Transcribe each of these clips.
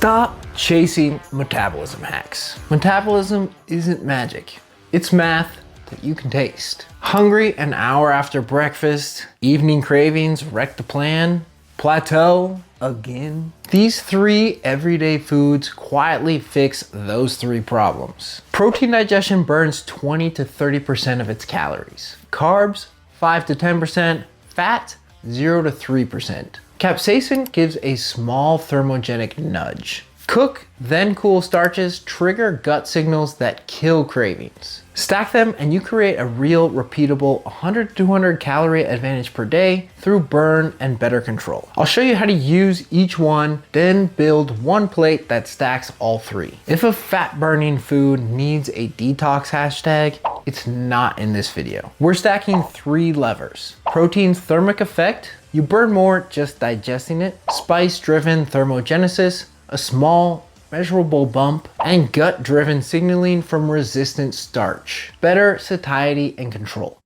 Stop chasing metabolism hacks. Metabolism isn't magic. It's math that you can taste. Hungry an hour after breakfast, evening cravings wreck the plan, plateau again. These 3 everyday foods quietly fix those 3 problems. Protein digestion burns 20 to 30% of its calories. Carbs, 5 to 10%. Fat, 0 to 3%. Capsaicin gives a small thermogenic nudge. Cook, then cool starches trigger gut signals that kill cravings. Stack them and you create a real repeatable 100 to 200 calorie advantage per day through burn and better control. I'll show you how to use each one, then build one plate that stacks all 3. If a fat burning food needs a detox hashtag, it's not in this video. We're stacking 3 levers. Protein's thermic effect, you burn more just digesting it. Spice-driven thermogenesis, a small, measurable bump, and gut-driven signaling from resistant starch. Better satiety and control.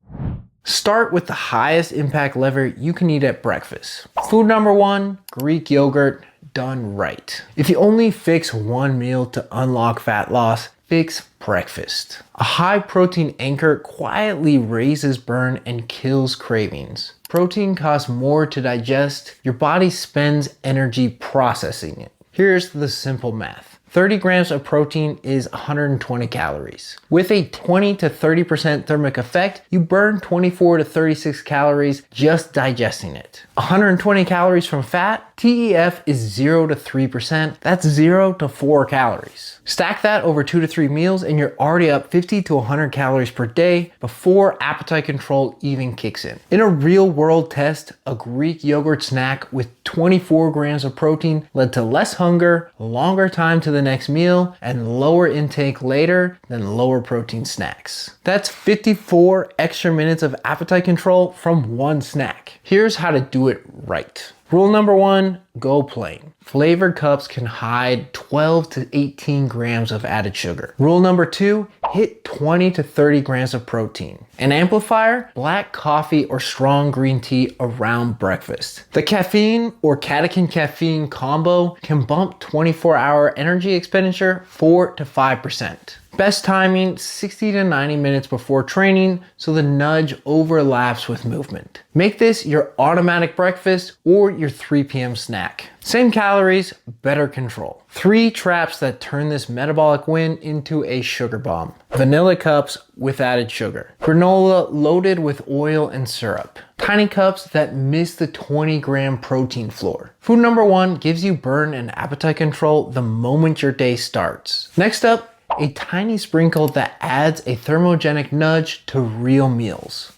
Start with the highest impact lever you can eat at breakfast. Food number 1, Greek yogurt, done right. If you only fix one meal to unlock fat loss, fix breakfast. A high protein anchor quietly raises burn and kills cravings. Protein costs more to digest. Your body spends energy processing it. Here's the simple math. 30 grams of protein is 120 calories. With a 20 to 30% thermic effect, you burn 24 to 36 calories just digesting it. 120 calories from fat, TEF is 0 to 3%. That's 0 to 4 calories. Stack that over 2 to 3 meals and you're already up 50 to 100 calories per day before appetite control even kicks in. In a real world test, a Greek yogurt snack with 24 grams of protein led to less hunger, longer time to the next meal, and lower intake later than lower protein snacks. That's 54 extra minutes of appetite control from one snack. Here's how to do it right. Rule number 1, go plain. Flavored cups can hide 12 to 18 grams of added sugar. Rule number 2, hit 20 to 30 grams of protein. An amplifier, black coffee or strong green tea around breakfast. The caffeine or catechin caffeine combo can bump 24-hour energy expenditure 4 to 5%. Best timing, 60 to 90 minutes before training so the nudge overlaps with movement. Make this your automatic breakfast or your 3 p.m. snack. Same calories, better control. 3 traps that turn this metabolic win into a sugar bomb. Vanilla cups with added sugar. Granola loaded with oil and syrup. Tiny cups that miss the 20-gram protein floor. Food number 1 gives you burn and appetite control the moment your day starts. Next up, a tiny sprinkle that adds a thermogenic nudge to real meals.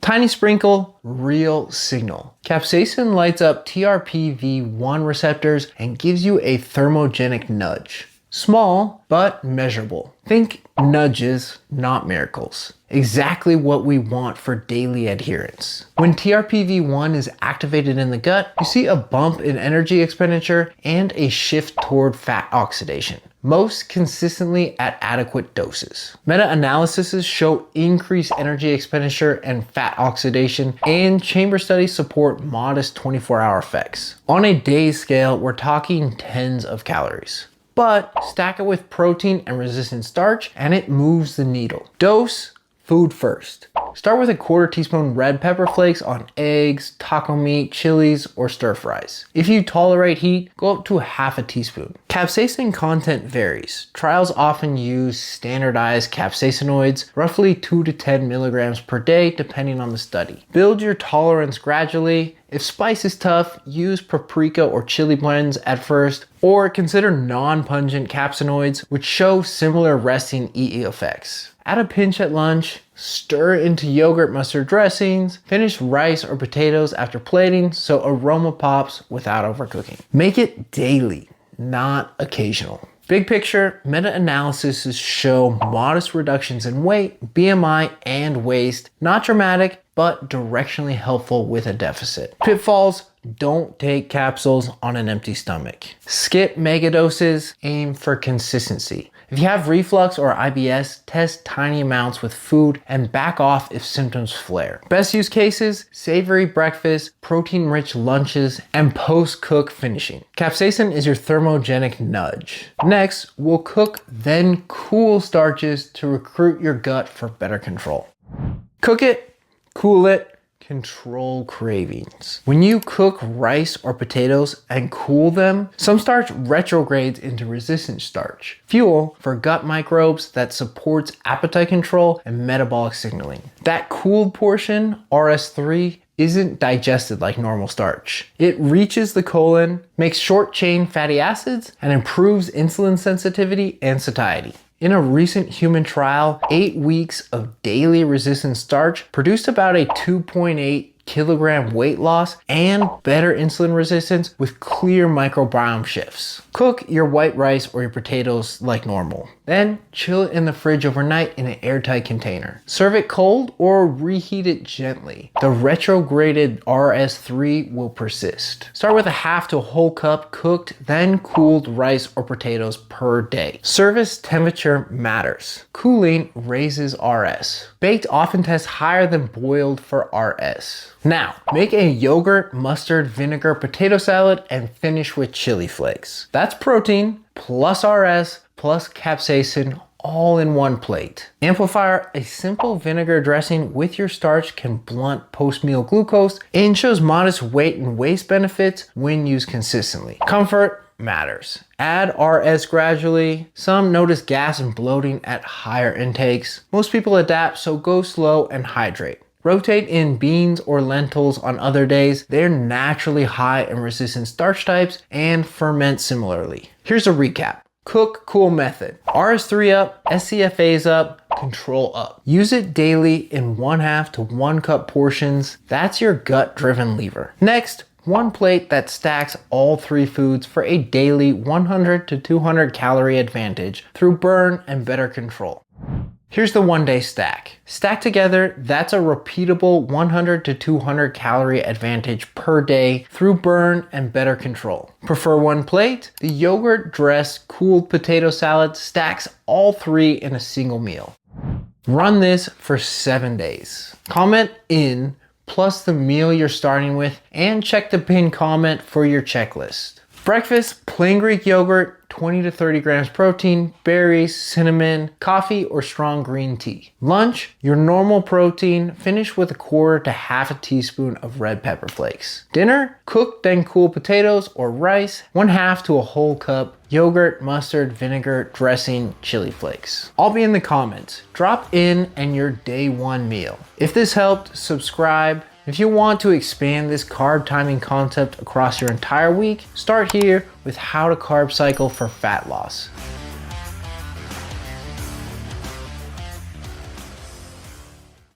Tiny sprinkle, real signal. Capsaicin lights up TRPV1 receptors and gives you a thermogenic nudge. Small, but measurable. Think nudges, not miracles. Exactly what we want for daily adherence. When TRPV1 is activated in the gut, you see a bump in energy expenditure and a shift toward fat oxidation, most consistently at adequate doses. Meta-analyses show increased energy expenditure and fat oxidation, and chamber studies support modest 24-hour effects. On a day's scale, we're talking tens of calories. But stack it with protein and resistant starch and it moves the needle. Dose, food first. Start with a 1/4 teaspoon red pepper flakes on eggs, taco meat, chilies, or stir fries. If you tolerate heat, go up to 1/2 teaspoon. Capsaicin content varies. Trials often use standardized capsaicinoids, roughly 2 to 10 milligrams per day depending on the study. Build your tolerance gradually. If spice is tough, use paprika or chili blends at first, or consider non-pungent capsaicinoids, which show similar resting EE effects. Add a pinch at lunch, stir into yogurt mustard dressings, finish rice or potatoes after plating so aroma pops without overcooking. Make it daily, not occasional. Big picture, meta-analyses show modest reductions in weight, BMI, and waist, not dramatic, but directionally helpful with a deficit. Pitfalls, don't take capsules on an empty stomach. Skip mega doses, aim for consistency. If you have reflux or IBS, test tiny amounts with food and back off if symptoms flare. Best use cases, savory breakfast, protein-rich lunches, and post-cook finishing. Capsaicin is your thermogenic nudge. Next, we'll cook, then cool starches to recruit your gut for better control. Cook it, cool it, control cravings. When you cook rice or potatoes and cool them, some starch retrogrades into resistant starch, fuel for gut microbes that supports appetite control and metabolic signaling. That cooled portion, RS3, isn't digested like normal starch. It reaches the colon, makes short-chain fatty acids, and improves insulin sensitivity and satiety. In a recent human trial, 8 weeks of daily resistant starch produced about a 2.8 kilogram weight loss and better insulin resistance with clear microbiome shifts. Cook your white rice or your potatoes like normal. Then chill it in the fridge overnight in an airtight container. Serve it cold or reheat it gently. The retrograded RS3 will persist. Start with a half to a whole cup cooked, then cooled rice or potatoes per day. Service temperature matters. Cooling raises RS. Baked often tests higher than boiled for RS. Now, make a yogurt, mustard, vinegar, potato salad and finish with chili flakes. That's protein plus RS plus capsaicin all in one plate. Amplifier, a simple vinegar dressing with your starch can blunt post-meal glucose and shows modest weight and waste benefits when used consistently. Comfort matters. Add RS gradually. Some notice gas and bloating at higher intakes. Most people adapt, so go slow and hydrate. Rotate in beans or lentils on other days. They're naturally high in resistant starch types and ferment similarly. Here's a recap. Cook, cool method. RS3 up, SCFAs up, control up. Use it daily in 1/2 to 1 cup portions. That's your gut-driven lever. Next, one plate that stacks all 3 foods for a daily 100 to 200 calorie advantage through burn and better control. Here's the 1-day stack. Stacked together, that's a repeatable 100 to 200 calorie advantage per day through burn and better control. Prefer one plate? The yogurt dressed cooled potato salad stacks all 3 in a single meal. Run this for 7 days. Comment in plus the meal you're starting with and check the pinned comment for your checklist. Breakfast, plain Greek yogurt, 20 to 30 grams protein, berries, cinnamon, coffee, or strong green tea. Lunch, your normal protein, finish with 1/4 to 1/2 teaspoon of red pepper flakes. Dinner, cooked then cool potatoes or rice, 1/2 to a whole cup, yogurt, mustard, vinegar, dressing, chili flakes. I'll be in the comments. Drop in and your day 1 meal. If this helped, subscribe. If you want to expand this carb timing concept across your entire week, start here with how to carb cycle for fat loss.